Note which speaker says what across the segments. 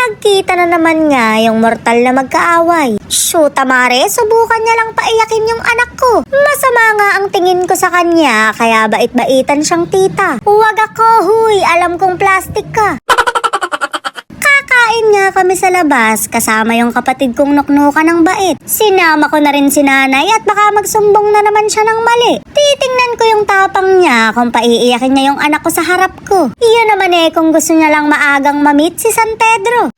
Speaker 1: Nagkita na naman nga yung mortal na magkaaway. Shoot, Mare, subukan niya lang paiyakin yung anak ko. Masama nga ang tingin ko sa kanya, kaya bait-baitan siyang tita. Huwag ako, huy, alam kong plastic ka. Kakain nga kami sa labas, kasama yung kapatid kong nuknukan ng bait. Sinama ko na rin si nanay at baka magsumbong na naman siya ng mali. Titingnan ko yung tapang niya kung paiiyakin niya yung anak ko sa harap ko. Iyon naman kung gusto niya lang maagang mamit si San Pedro.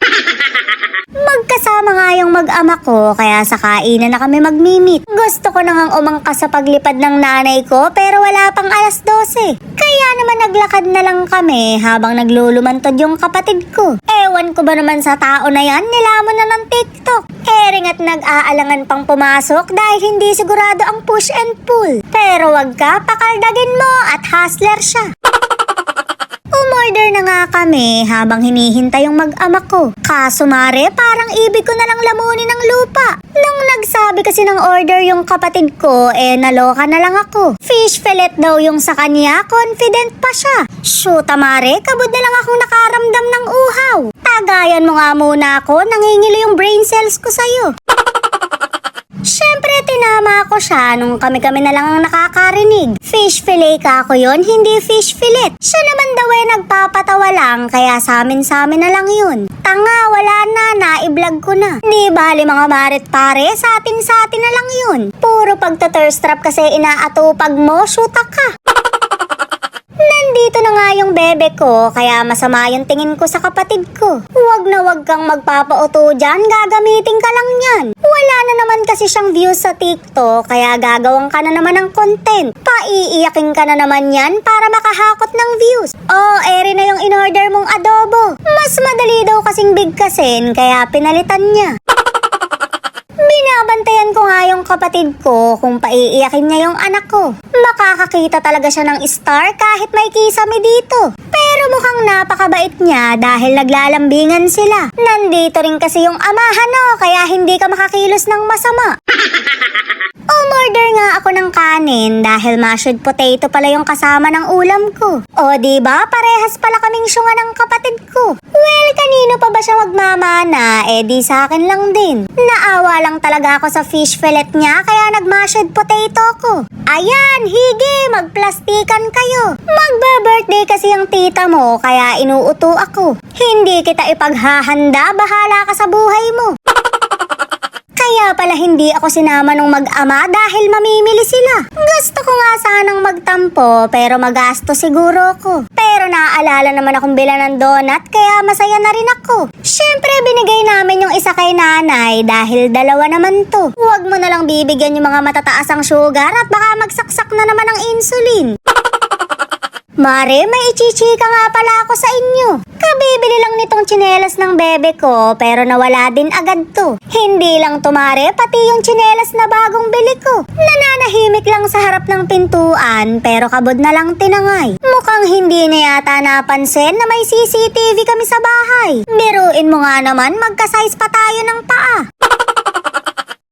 Speaker 1: Magkasama nga yung mag-ama ko, kaya sa kainan na kami magmimit. Gusto ko nang umangkas sa paglipad ng nanay ko pero wala pang 12:00. Kaya naman naglakad na lang kami habang naglulumantod yung kapatid ko. Ewan ko ba naman sa tao na yan, nilamon na ng TikTok. Ering at nag-aalangan pang pumasok dahil hindi sigurado ang push and pull. Pero wag ka, pakaldagin mo at hustler siya. Umorder na nga kami habang hinihintay yung mag-ama ko. Kaso Mare, parang ibig ko na lang lamunin ng lupa. Nung nagsabi kasi ng order yung kapatid ko, naloka na lang ako. Fish fillet daw yung sa kanya, confident pa siya. Shoot, Mare, kabod na lang akong nakaramdam ng uhaw. Tagayan mo nga muna ako, nangingilo yung brain cells ko sa'yo. Siyempre, tinama ko siya nung kami-kami na lang ang nakakarinig. Fish fillet ka ako yun, hindi fish fillet. Siya naman daw nagpapatawa lang, kaya sa amin na lang yun. Tanga, wala na, naiblog ko na. Di bali mga marit pare, sa atin na lang yun. Puro pagta-thirst trap kasi inaatupag mo, shoota ka. Nandito na nga yung bebe ko, kaya masama yung tingin ko sa kapatid ko. Huwag na huwag kang magpapauto dyan, gagamitin ka lang yan. Wala na naman kasi siyang views sa TikTok, kaya gagawang ka na naman ng content. Paiiyakin ka na naman yan para makahakot ng views. Eri na yung in-order mong adobo. Mas madali daw kasing bigkasin, kaya pinalitan niya. Binabantayan ko nga yung kapatid ko kung paiiyakin niya yung anak ko. Makakakita talaga siya ng star kahit may kisame dito. Pero mukhang napakabait niya dahil naglalambingan sila. Nandito rin kasi yung amahan kaya hindi ka makakilos ng masama. Umorder nga ako ng kanin dahil mashed potato pala yung kasama ng ulam ko. Diba? Parehas pala kaming syunga ng kapatid ko. Well, kanino pa ba siya magmamana? Di sa akin lang din. Naawa lang talaga ako sa fish fillet niya kaya nag-mashed potato ko. Ayan, hige, magplastikan kayo. Magbe-birthday kasi yung tita mo kaya inuuto ako. Hindi kita ipaghahanda, bahala ka sa buhay mo. Kaya pala hindi ako sinama nung mag-ama dahil mamimili sila. Gusto ko nga sanang magtampo pero magasto siguro ako. Pero naaalala naman akong bilan ng donut kaya masaya na rin ako. Siyempre binigay namin yung isa kay nanay dahil dalawa naman to. Huwag mo na lang bibigyan yung mga matataas ang sugar at baka magsaksak na naman ang insulin. Mare, may ichichika nga pala ako sa inyo. Kabibili lang nitong tsinelas ng bebe ko pero nawala din agad to. Hindi lang to Mare, pati yung tsinelas na bagong bili ko. Nananahimik lang sa harap ng pintuan pero kabod na lang tinangay. Mukhang hindi na yata napansin na may CCTV kami sa bahay. Biruin mo nga naman, magka-size pa tayo ng paa.